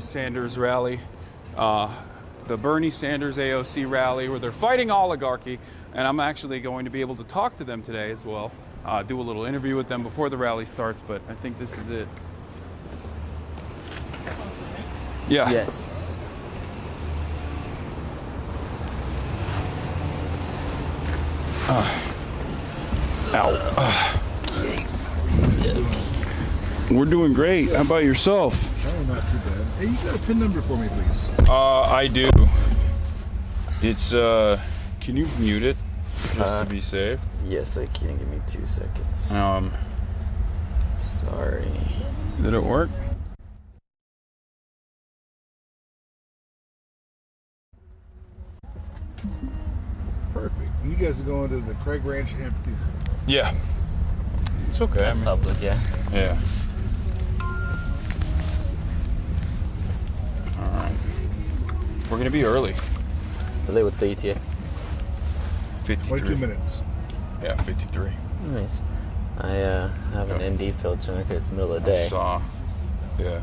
Sanders rally, the Bernie Sanders AOC rally, where they're fighting oligarchy, and I'm actually going to be able to talk to them today as well. Do a little interview with them before the rally starts, but I think this is it. Yeah. Yes. Ow. We're doing great. How about yourself? Oh, not too bad. Hey, you got a PIN number for me, please? I do. It's, can you mute it just to be safe? Yes, I can. Give me 2 seconds. Sorry. Did it work? Perfect. You guys are going to the Craig Ranch Amphitheater. Yeah. It's okay. That's public, yeah. Yeah. All right. We're gonna be early. Really, what's the ETA? 53. 22 minutes. Yeah, 53. Nice. I have an ND filter because it's the middle of the I day. saw. Yeah.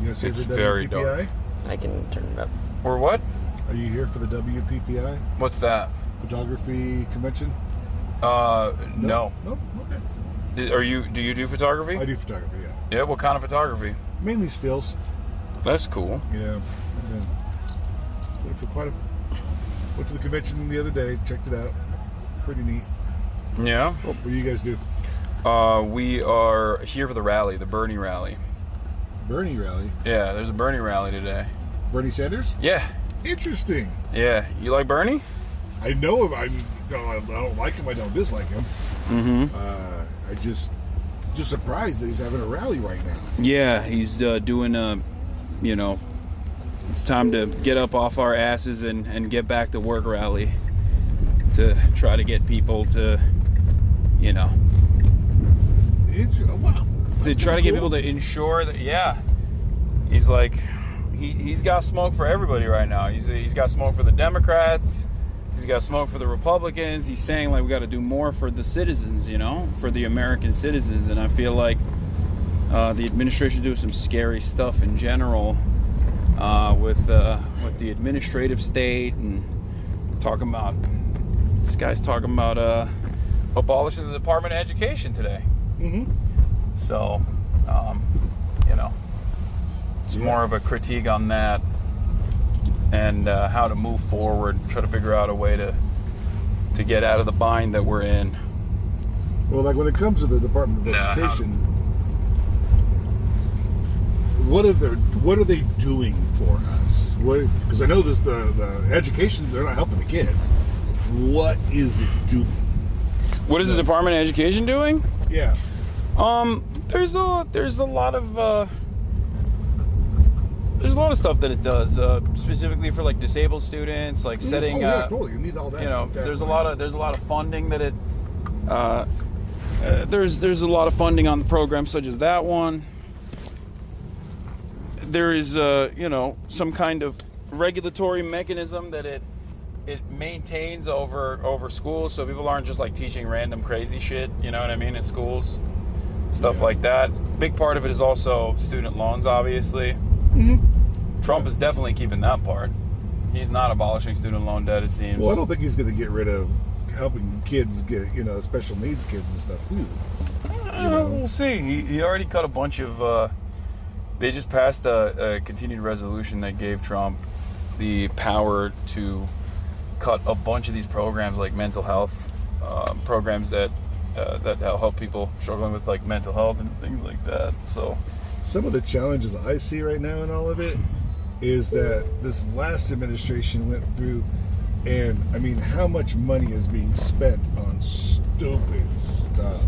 You guys here It's for the very WPPI? dark. I can turn it up. Or what? Are you here for the WPPI? What's that? Photography convention? No. Nope. Okay. Are you? Do you do photography? I do photography, yeah. Yeah. What kind of photography? Mainly stills. That's cool. Yeah. Went for quite a... Went to the convention the other day, checked it out. Pretty neat. Yeah. What do you guys do? We are here for the rally, the Bernie rally. Bernie rally? Yeah, there's a Bernie rally today. Bernie Sanders? Yeah. Interesting. Yeah. You like Bernie? I know him. I don't like him. I don't dislike him. Mm-hmm. I just surprised that he's having a rally right now. Yeah, he's doing a, it's time to get up off our asses and get back to work rally to try to get people to, Wow. to try to get people to ensure that, yeah, he's like, he's got smoke for everybody right now. He's got smoke for the Democrats. He's got smoke for the Republicans. He's saying, like, we got to do more for the citizens, for the American citizens. And I feel like the administration doing some scary stuff in general with the administrative state, and this guy's talking about abolishing the Department of Education today. Mm-hmm. So, it's more of a critique on that. And how to move forward, try to figure out a way to get out of the bind that we're in. Well, like when it comes to the Department of Education, what are they doing for us? Because I know this, the education, they're not helping the kids. What is it doing? What is the Department of Education doing? Yeah. There's a lot of stuff that it does, specifically for like disabled students, like setting. Totally. You need all that. There's a lot of funding that it. There's a lot of funding on the program, such as that one. There is, some kind of regulatory mechanism that it maintains over schools, so people aren't just like teaching random crazy shit. You know what I mean? In schools, stuff like that. Big part of it is also student loans, obviously. Mm-hmm. Trump is definitely keeping that part. He's not abolishing student loan debt, it seems. Well, I don't think he's going to get rid of helping kids get, special needs kids and stuff, too. We'll see. He already cut a bunch of... they just passed a continued resolution that gave Trump the power to cut a bunch of these programs, like mental health programs that help people struggling with, like, mental health and things like that. So some of the challenges I see right now in all of it is that this last administration went through, and I mean, how much money is being spent on stupid stuff.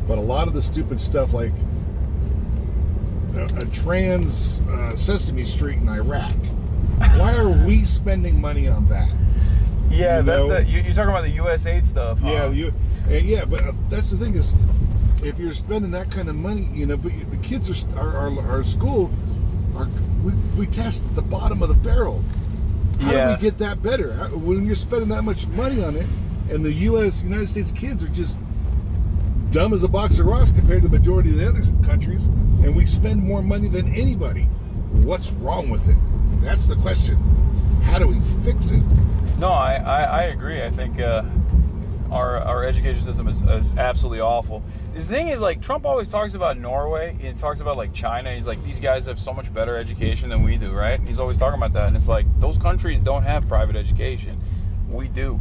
But a lot of the stupid stuff, like a trans Sesame Street in Iraq. Why are we spending money on that? Yeah, you're talking about the USAID stuff. Huh? Yeah, but that's the thing is, if you're spending that kind of money, but the kids our school we test at the bottom of the barrel. How do we get that better? When you're spending that much money on it, and the United States kids are just dumb as a box of rocks compared to the majority of the other countries, and we spend more money than anybody. What's wrong with it? That's the question. How do we fix it? No, I agree. I think our education system is absolutely awful. The thing is, like, Trump always talks about Norway. He talks about, like, China. He's like, these guys have so much better education than we do, right? And he's always talking about that. And it's like, those countries don't have private education. We do.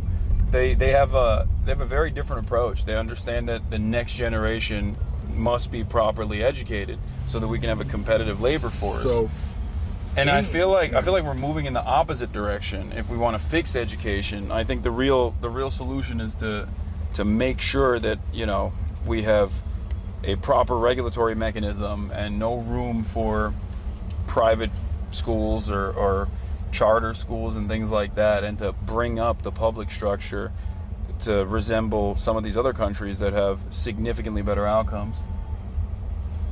They have a very different approach. They understand that the next generation must be properly educated so that we can have a competitive labor force. And I feel like we're moving in the opposite direction. If we want to fix education, I think the real solution is to make sure that, you know, we have a proper regulatory mechanism and no room for private schools or charter schools and things like that, and to bring up the public structure to resemble some of these other countries that have significantly better outcomes.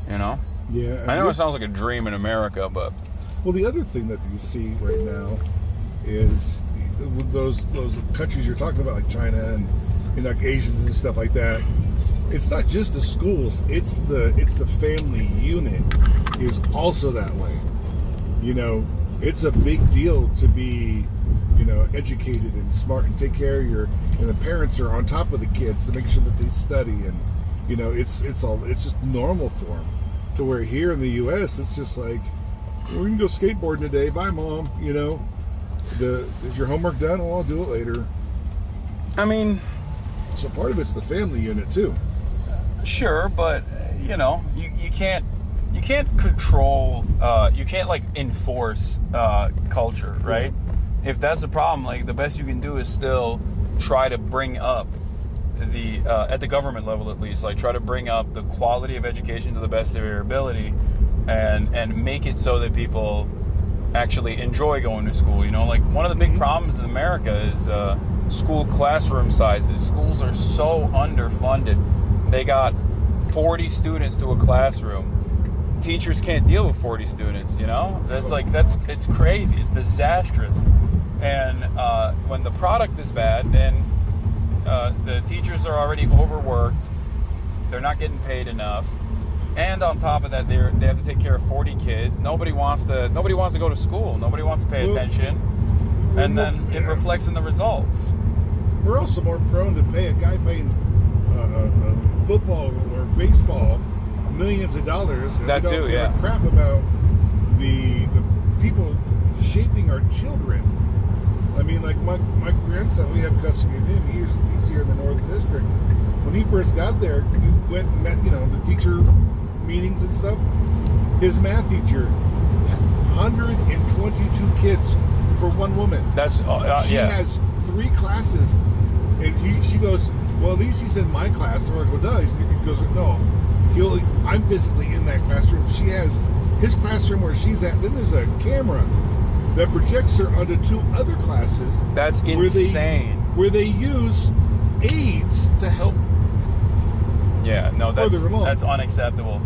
You know? Yeah. I know it sounds like a dream in America, but... Well, the other thing that you see right now is those countries you're talking about, like China and, you know, like Asians and stuff like that. It's not just the schools; it's the family unit is also that way. You know, it's a big deal to be, you know, educated and smart and take care of and the parents are on top of the kids to make sure that they study, and, you know, it's just normal for them. To where here in the U.S., it's just like, we can go skateboarding today. Bye, Mom. You know, is your homework done? Oh, I'll do it later. I mean, so part of it's the family unit too. Sure, but you know, you can't control. You can't, like, enforce culture, right? If that's the problem, like, the best you can do is still try to bring up the at the government level, at least, like, try to bring up the quality of education to the best of your ability. And make it so that people actually enjoy going to school. You know, like, one of the big problems in America is school classroom sizes. Schools are so underfunded. They got 40 students to a classroom. Teachers can't deal with 40 students, you know? It's crazy. It's disastrous. And when the product is bad, then the teachers are already overworked. They're not getting paid enough. And on top of that, they have to take care of 40 kids. Nobody wants to go to school. Nobody wants to pay attention. And then it reflects in the results. We're also more prone to pay a guy playing football or baseball millions of dollars. And that we don't too, yeah. give a crap about the people shaping our children. I mean, like my grandson, we have custody of him. He's here in the North District. When he first got there, he went and met, you know, the teacher meetings and stuff. His math teacher, 122 kids for one woman. That's she yeah. has 3 classes, and she goes, well, at least he's in my class. And we're like, well, no. He goes, no. I'm physically in that classroom. She has his classroom where she's at. Then there's a camera that projects her onto 2 other classes. That's insane. Where they use aids to help. Yeah, no, that's Mm-hmm. unacceptable.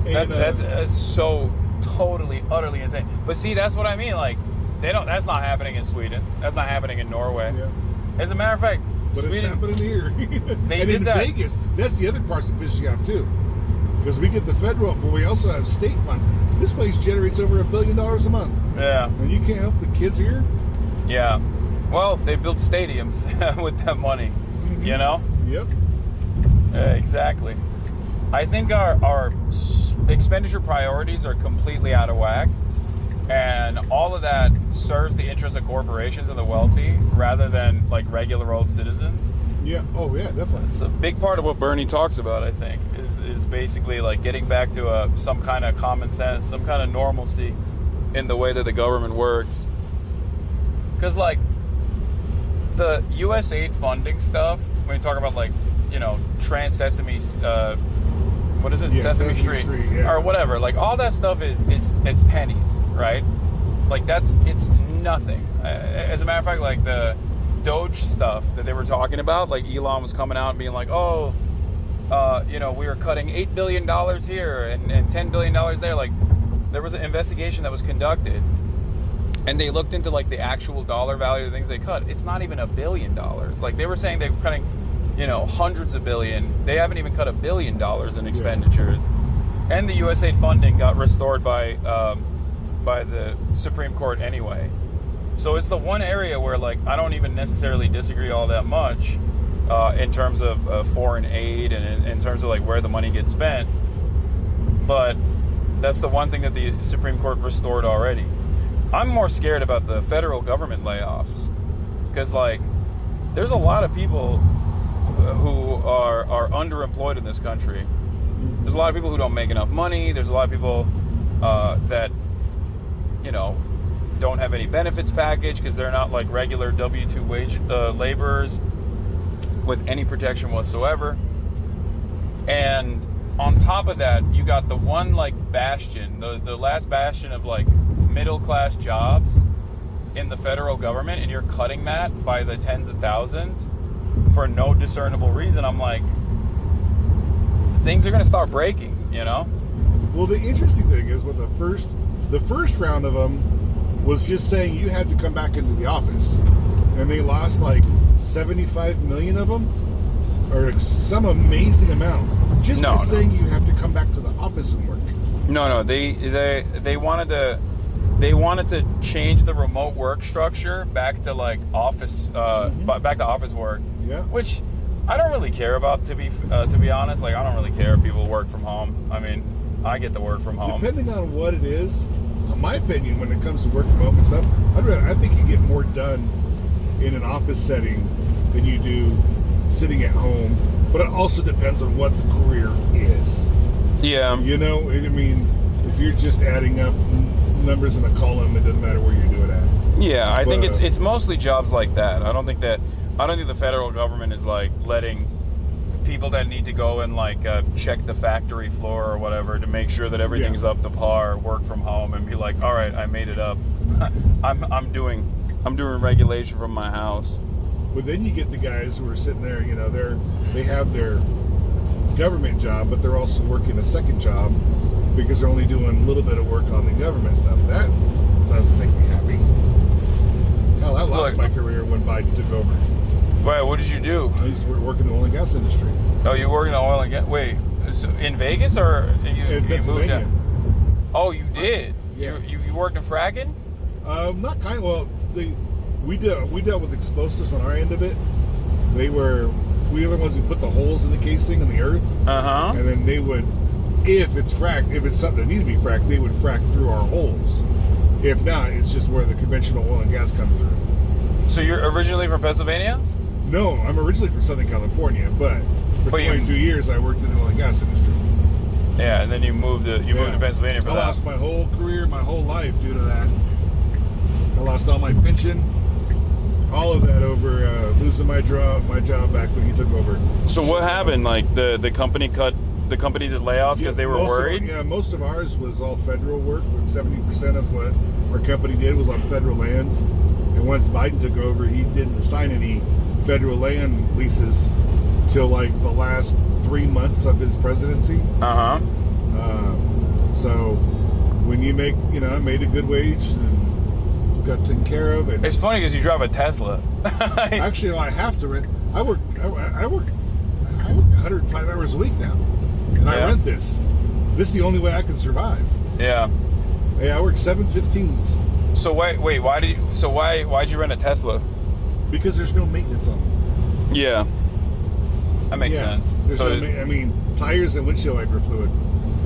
And, That's so totally, utterly insane. But see, that's what I mean. Like, that's not happening in Sweden. That's not happening in Norway. Yeah. As a matter of fact, But Sweden, it's happening here. They and did in that. Vegas, that's the other part that pisses you off too. Because we get the federal, but we also have state funds. This place generates over $1 billion a month. Yeah. And you can't help the kids here? Yeah. Well, they built stadiums with that money. Mm-hmm. You know? Yep. Exactly. I think our expenditure priorities are completely out of whack, and all of that serves the interests of corporations and the wealthy rather than, like, regular old citizens. Yeah. Oh, yeah, definitely. It's a big part of what Bernie talks about, I think, is basically, like, getting back to some kind of common sense, some kind of normalcy in the way that the government works. Because, like, the U.S. aid funding stuff, when you talk about, like, you know, Trans-Sesame, what is it? Yeah, Sesame Street, yeah. or whatever. Like, all that stuff it's pennies, right? Like, it's nothing. As a matter of fact, like, the Doge stuff that they were talking about, like, Elon was coming out and being like, oh, you know, we were cutting $8 billion here and $10 billion there. Like, there was an investigation that was conducted, and they looked into, like, the actual dollar value of the things they cut. It's not even $1 billion. Like, they were saying they were cutting hundreds of billion. They haven't even cut $1 billion in expenditures. And the USAID funding got restored by the Supreme Court anyway. So it's the one area where, like, I don't even necessarily disagree all that much in terms of foreign aid and in terms of, like, where the money gets spent. But that's the one thing that the Supreme Court restored already. I'm more scared about the federal government layoffs because, like, there's a lot of people who are underemployed in this country. There's a lot of people who don't make enough money. There's a lot of people that, don't have any benefits package because they're not like regular W-2 wage laborers with any protection whatsoever. And on top of that, you got the one like bastion, the last bastion of like middle class jobs in the federal government, and you're cutting that by the tens of thousands for no discernible reason. I'm like, things are going to start breaking, Well, the interesting thing is with the first round of them was just saying you had to come back into the office, and they lost like 75 million of them, or some amazing amount, just by saying you have to come back to the office and work. No, they wanted to change the remote work structure back to like office, back to office work. Yeah. Which I don't really care about, to be honest. Like, I don't really care if people work from home. I mean, I get to work from home. Depending on what it is, in my opinion, when it comes to work from home and stuff, I think you get more done in an office setting than you do sitting at home. But it also depends on what the career is. Yeah. I mean, if you're just adding up numbers in a column, it doesn't matter where you do it at. Yeah, I think it's mostly jobs like that. I don't think the federal government is like letting people that need to go and like check the factory floor or whatever to make sure that everything's up to par, work from home, and be like, all right, I made it up. I'm doing regulation from my house. But then you get the guys who are sitting there, they have their government job, but they're also working a second job because they're only doing a little bit of work on the government stuff. That doesn't make me happy. Hell, I lost my career when Biden took over. Wait, what did you do? I used to work in the oil and gas industry. Oh, you work in the oil and gas? Wait, so in Vegas or you moved down? Oh, you did? Yeah. You worked in fracking? Not kind of. Well, we dealt with explosives on our end of it. We were the ones who put the holes in the casing in the earth. And then they would, if it's something that needs to be fracked, they would frack through our holes. If not, it's just where the conventional oil and gas comes through. So you're originally from Pennsylvania? No, I'm originally from Southern California, but for 22 years I worked in the oil and gas industry. Yeah, and then you moved to Pennsylvania for that. I lost my whole career, my whole life due to that. I lost all my pension, all of that over losing my job back when he took over. So what happened? Like the company did layoffs because they were worried? Most of ours was all federal work. 70% of what our company did was on federal lands. And once Biden took over, he didn't assign any federal land leases till like the last 3 months of his presidency. So when you make, I made a good wage and got taken care of. And it's funny because you drive a Tesla. Actually, I have to rent. I work 105 hours a week now, and I rent this. This is the only way I can survive. Yeah. Hey, I work 7/15s. So wait, why'd you rent a Tesla? Because there's no maintenance on them. Yeah. That makes sense. Tires and windshield wiper fluid.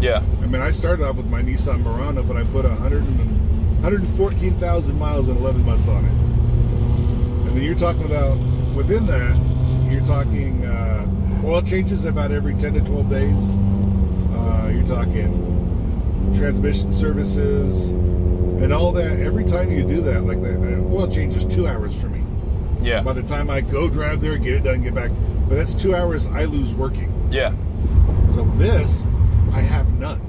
Yeah. I started off with my Nissan Murano, but I put 114,000 miles in 11 months on it. And then you're talking about, within that, you're talking oil changes about every 10 to 12 days. You're talking transmission services and all that. Every time you do that, like that, oil change is 2 hours for me. Yeah. By the time I go drive there, get it done, get back. But that's 2 hours I lose working. Yeah. So this, I have none.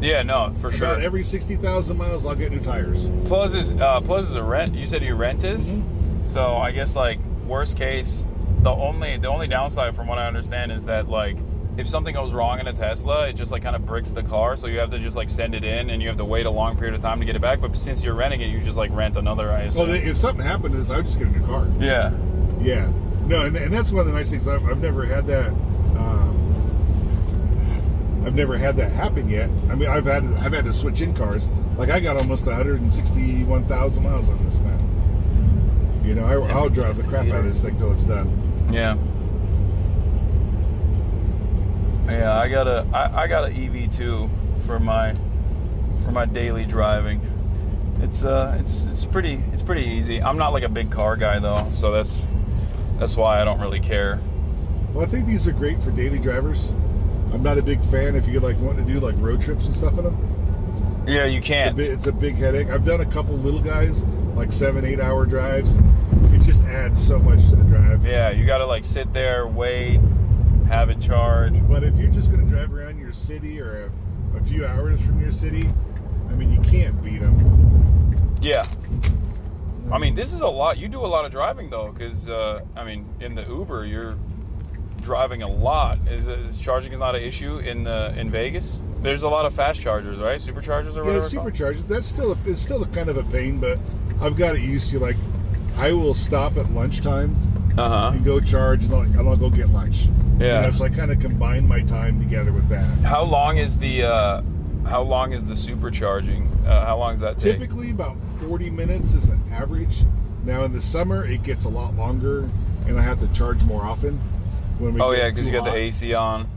Yeah, no, for sure. About every 60,000 miles, I'll get new tires. Plus is a rent. You said your rent is? Mm-hmm. So I guess like worst case, the only downside from what I understand is that like if something goes wrong in a Tesla, it just like kind of bricks the car, so you have to just like send it in and you have to wait a long period of time to get it back. But since you're renting it, you just like rent another, I assume. Well, if something happened, I would just get a new car. Yeah. Yeah. No, and that's one of the nice things. I've never had that. I've never had that happen yet. I mean, I've had to switch in cars. Like I got almost 161,000 miles on this now. You know, I'll drive the crap out of this thing till it's done. Yeah. Yeah, I got a EV2 for my daily driving. It's pretty easy. I'm not like a big car guy though, so that's why I don't really care. Well, I think these are great for daily drivers. I'm not a big fan if you like want to do like road trips and stuff in them. Yeah, you can't. It's a big headache. I've done a couple little guys, like 7-8 hour drives. It just adds so much to the drive. Yeah, you got to like sit there, wait, have it charge. But if you're just going to drive around your city or a few hours from your city, I mean, you can't beat them. Yeah. I mean, this is a lot. You do a lot of driving though, because I mean, in the Uber, you're driving a lot. Is charging is not an issue in Vegas? There's a lot of fast chargers, right? Superchargers or whatever. Yeah, superchargers. It's still a kind of a pain, but I've got it used to. Like, I will stop at lunchtime and go charge, and I'll go get lunch. Yeah. You know, so I kind of combine my time together with that. How long is the supercharging? How long does that take? Typically about 40 minutes is an average. Now in the summer it gets a lot longer, and I have to charge more often. Because you got the AC on.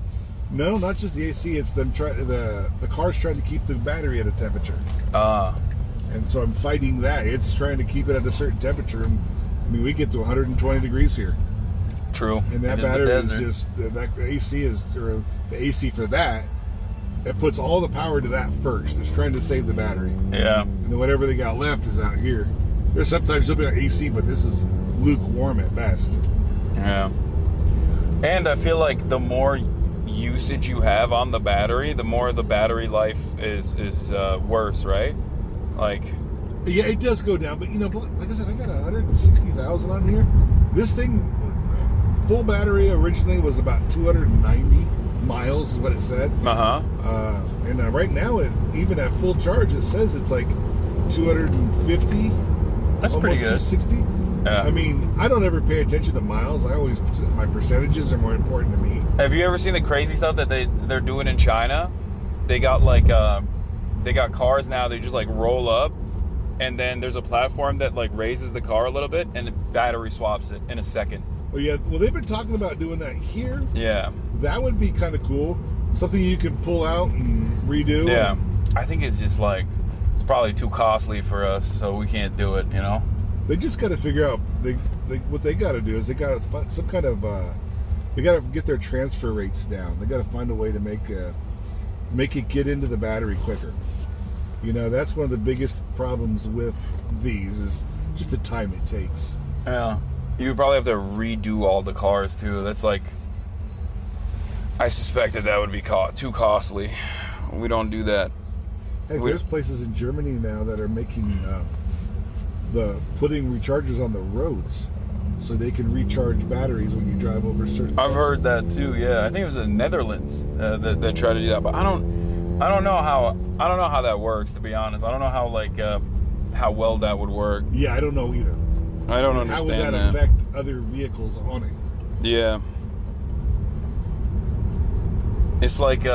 No, not just the AC. It's them the car's trying to keep the battery at a temperature. And so I'm fighting that. It's trying to keep it at a certain temperature. And I mean, we get to 120 degrees here. True. And that battery is just the AC for that. It puts all the power to that first. It's trying to save the battery. Yeah. And then whatever they got left is out here. There's sometimes you'll be on AC, but this is lukewarm at best. Yeah. And I feel like the more usage you have on the battery, the more the battery life is worse, right? Like, yeah, it does go down, but like I said, I got 160,000 on here. This thing, full battery originally was about 290 miles is what it said. And right now, even at full charge, it says it's like 250. That's pretty good. 260. Yeah. I mean, I don't ever pay attention to miles. My percentages are more important to me. Have you ever seen the crazy stuff that they're doing in China? They got they got cars now. They just like roll up, and then there's a platform that like raises the car a little bit, and the battery swaps it in a second. Well, yeah. Well, they've been talking about doing that here. Yeah. That would be kind of cool. Something you can pull out and redo. Yeah. I think it's just like it's probably too costly for us, so we can't do it. You know. They just got to figure out what they got to do is they got to find some kind of they got to get their transfer rates down. They got to find a way to make it get into the battery quicker. You know, that's one of the biggest problems with these is just the time it takes. Yeah, you would probably have to redo all the cars too. That's like, I suspected that would be too costly. We don't do that. Hey, there's places in Germany now that are making putting rechargers on the roads so they can recharge batteries when you drive over certain I've heard that too. Yeah, I think it was in the Netherlands that tried to do that, but I don't know how that works, to be honest. I don't know how well that would work. Yeah, I don't know either. I don't understand how would that affect other vehicles on it. Yeah, it's like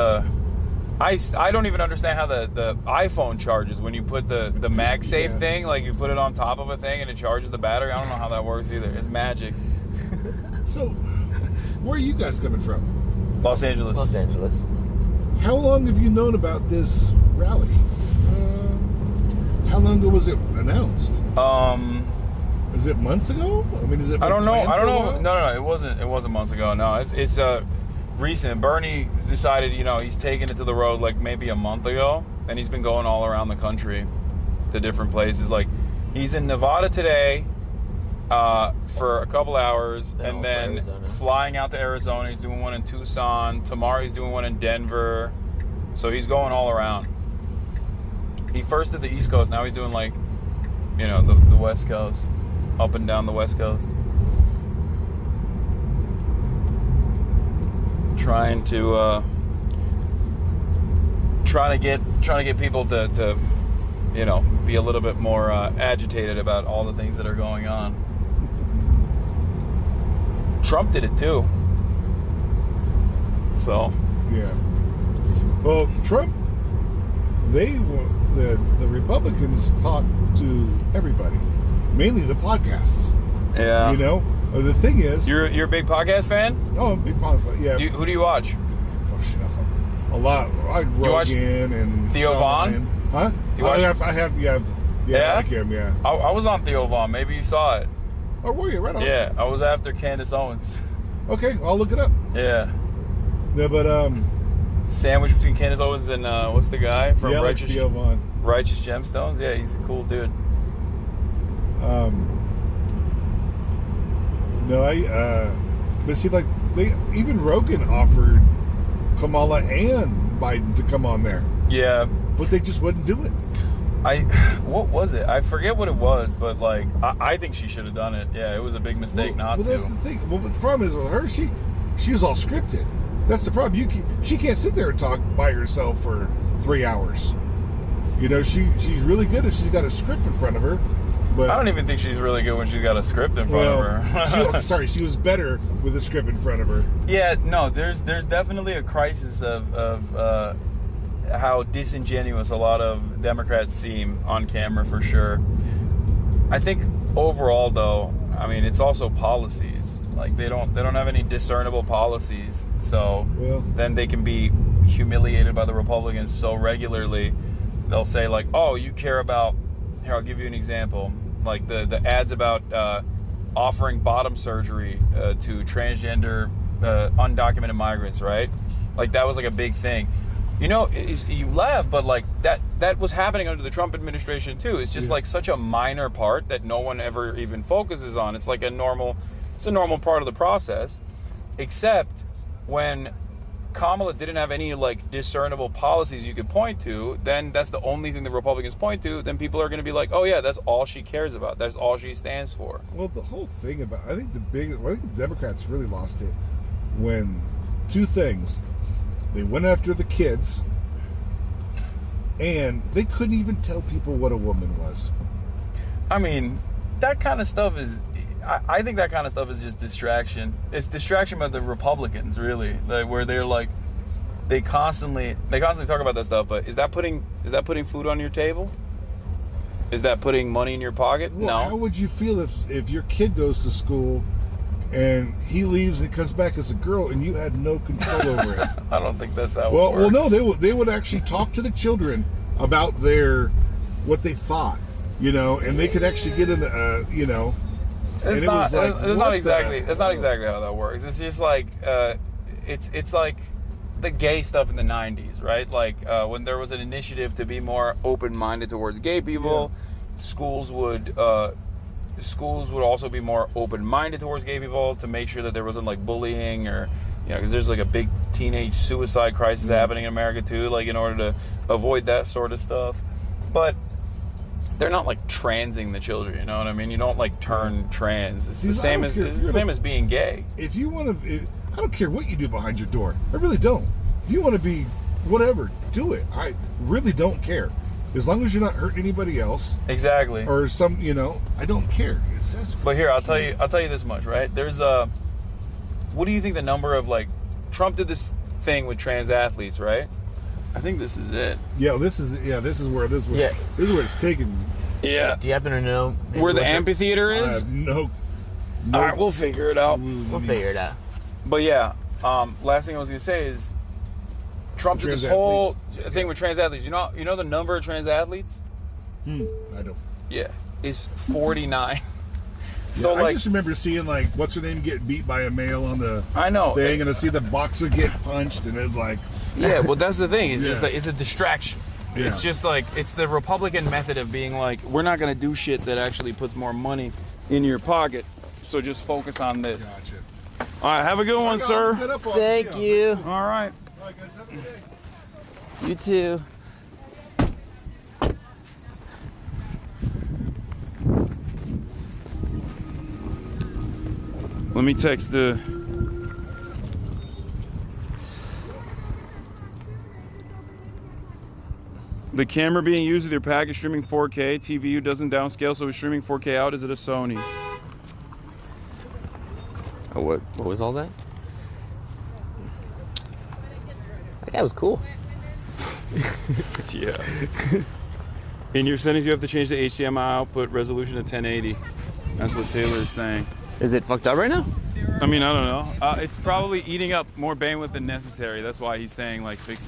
I don't even understand how the iPhone charges when you put the MagSafe thing, like you put it on top of a thing and it charges the battery. I don't know how that works either. It's magic. So, where are you guys coming from? Los Angeles. Los Angeles. How long have you known about this rally? How long ago was it announced? Is it months ago? I mean, is it? I don't know. No. It wasn't months ago. No, it's recent. Bernie decided, he's taking it to the road like maybe a month ago, and he's been going all around the country to different places. Like, he's in Nevada today for a couple hours, and then flying out to Arizona. He's doing one in Tucson. Tomorrow he's doing one in Denver. So he's going all around. He first did the East Coast. Now he's doing the West Coast, up and down the West Coast. Trying to get people to be a little bit more agitated about all the things that are going on. Trump did it too. So. Yeah. Well, Trump, the Republicans talk to everybody, mainly the podcasts. Yeah. You know, the thing is, You're a big podcast fan? oh, big podcast. Yeah. Who do you watch? Oh, shit, a lot. I watch Rogan and Theo Sean Vaughn? Ryan. Huh? You watch- I have. Yeah. Yeah? I like him. Yeah. I was on Theo Vaughn. Maybe you saw it. Oh, were you? Right on. Yeah, I was after Candace Owens. Okay, I'll look it up. Yeah. Yeah, but Sandwich between Candace Owens and what's the guy from yeah, I like Righteous Theo Vaughn. Righteous Gemstones? Yeah, he's a cool dude. No, but see, like, even Rogan offered Kamala and Biden to come on there, Yeah. but they just wouldn't do it. What was it? I forget what it was, but like I think she should have done it. Yeah, it was a big mistake not well, to. that's the thing. Well, the problem is with her, she was all scripted. That's the problem. She can't sit there and talk by herself for 3 hours. You know, she's really good if she's got a script in front of her. But I don't even think she's really good when she's got a script in front of her. she was better with a script in front of her. Yeah, no, there's definitely a crisis of how disingenuous a lot of Democrats seem on camera, for sure. I think overall, though, I mean, it's also policies. Like they don't have any discernible policies, so then they can be humiliated by the Republicans so regularly. They'll say like, "Oh, you care about." Here, I'll give you an example. Like the ads about offering bottom surgery to transgender undocumented migrants, right? Like that was like a big thing. You know, you laugh, but like that was happening under the Trump administration too. It's just like such a minor part that no one ever even focuses on. It's like a normal part of the process, except when Kamala didn't have any like discernible policies you could point to, then that's the only thing the Republicans point to. Then people are going to be like, oh yeah, that's all she cares about. That's all she stands for. Well, the whole thing about, I think the Democrats really lost it when two things. They went after the kids, and they couldn't even tell people what a woman was. I mean, that kind of stuff is, I think that kind of stuff is just distraction. It's distraction by the Republicans, really, where they're like, they constantly talk about that stuff. But is that putting food on your table? Is that putting money in your pocket? Well, no. How would you feel if your kid goes to school and he leaves and comes back as a girl and you had no control over it? I don't think that's how it works. Well, no, they would actually talk to the children about what they thought, you know, and they could actually get in, you know. That's not exactly how that works. It's just like it's like the gay stuff in the 90s, right? Like when there was an initiative to be more open-minded towards gay people, schools would also be more open-minded towards gay people to make sure that there wasn't like bullying or, you know, because there's like a big teenage suicide crisis happening in America too, like in order to avoid that sort of stuff. But they're not like transing the children, you know what I mean? You don't like turn trans. It's the same as being gay. If you want to, I don't care what you do behind your door. I really don't. If you want to be whatever, do it. I really don't care. As long as you're not hurting anybody else. Exactly. Or some, you know, I don't care. It says. But here, I'll tell you this much, right? There's what do you think the number of like, Trump did this thing with trans athletes, right? I think this is it. Yeah, this is where it's taken. Yeah. Do you happen to know where the amphitheater is? I have no. All right, we'll figure it out. We'll figure it out. But yeah, last thing I was gonna say is Trump did this whole thing with trans athletes. You know the number of trans athletes? I don't. Yeah, is 49. So I just remember seeing like what's her name get beat by a male on the thing, and to see the boxer get punched, and it's like. Yeah, well, that's the thing. It's just like it's a distraction. Yeah. It's just like it's the Republican method of being like, we're not going to do shit that actually puts more money in your pocket. So just focus on this. Gotcha. All right, have a good one, sir. Thank you. All right. All right, guys, have a good day. You too. Let me text the. The camera being used with your pack is streaming 4K. TVU doesn't downscale, so it's streaming 4K out. Is it a Sony? Oh, what was all that? That guy was cool. Yeah. In your settings, you have to change the HDMI output resolution to 1080. That's what Taylor is saying. Is it fucked up right now? I mean, I don't know. It's probably eating up more bandwidth than necessary. That's why he's saying, like, fix